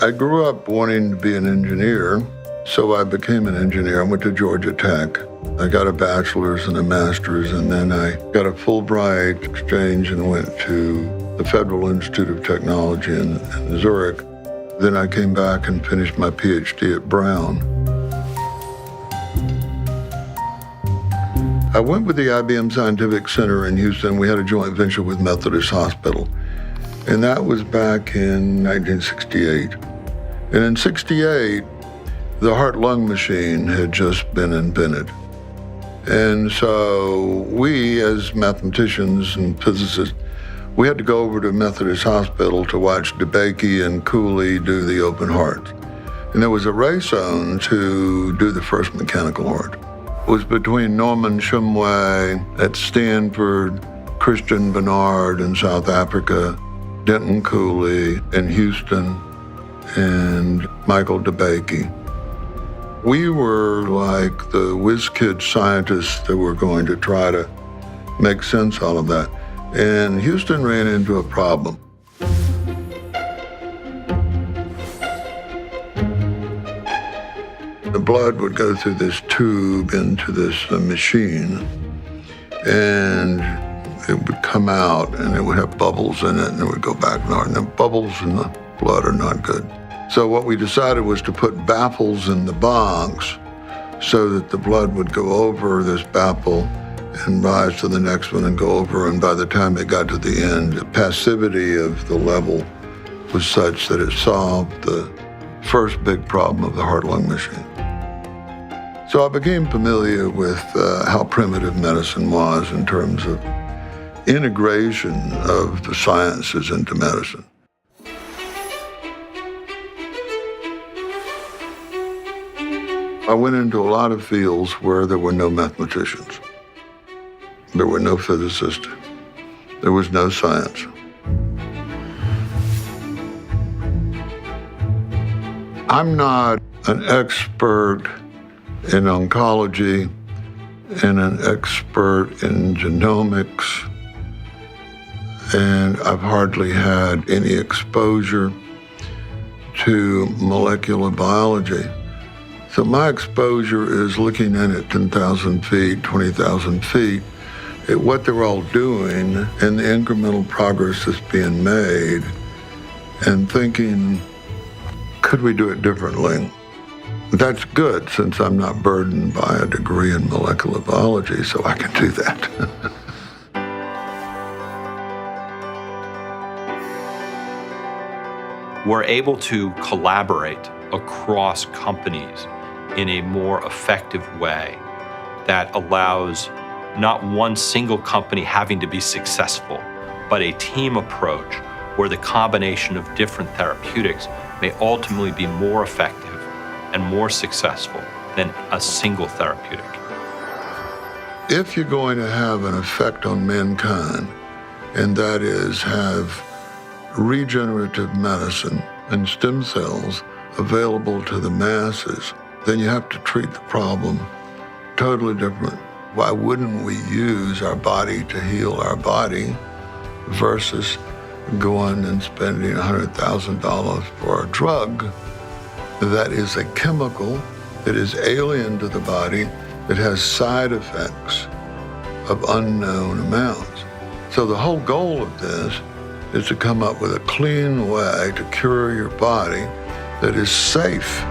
I grew up wanting to be an engineer, so I became an engineer. I went to Georgia Tech. I got a bachelor's and a master's, and then I got a Fulbright exchange and went to the Federal Institute of Technology in Zurich. Then I came back and finished my PhD at Brown. I went with the IBM Scientific Center in Houston. We had a joint venture with Methodist Hospital, and that was back in 1968. And in 68, the heart-lung machine had just been invented. And so we, as mathematicians and physicists, we had to go over to Methodist Hospital to watch DeBakey and Cooley do the open heart. And there was a race on to do the first mechanical heart. It was between Norman Shumway at Stanford, Christian Barnard in South Africa, Denton Cooley in Houston, and Michael DeBakey. We were like the whiz kid scientists that were going to try to make sense out of that. And Houston ran into a problem. The blood would go through this tube into this machine, and it would come out, and it would have bubbles in it, and it would go back and forth. And the bubbles in the blood are not good. So what we decided was to put baffles in the box so that the blood would go over this baffle and rise to the next one and go over, and by the time it got to the end, the passivity of the level was such that it solved the first big problem of the heart-lung machine. So I became familiar with how primitive medicine was in terms of integration of the sciences into medicine. I went into a lot of fields where there were no mathematicians. There were no physicists. There was no science. I'm not an expert in oncology and an expert in genomics, and I've hardly had any exposure to molecular biology. So my exposure is looking in at 10,000 feet, 20,000 feet, at what they're all doing and the incremental progress that's being made, and thinking, could we do it differently? That's good, since I'm not burdened by a degree in molecular biology, so I can do that. We're able to collaborate across companies in a more effective way that allows not one single company having to be successful, but a team approach where the combination of different therapeutics may ultimately be more effective and more successful than a single therapeutic. If you're going to have an effect on mankind, and that is have regenerative medicine and stem cells available to the masses, then you have to treat the problem totally different. Why wouldn't we use our body to heal our body versus going and spending $100,000 for a drug that is a chemical that is alien to the body, that has side effects of unknown amounts? So the whole goal of this is to come up with a clean way to cure your body that is safe.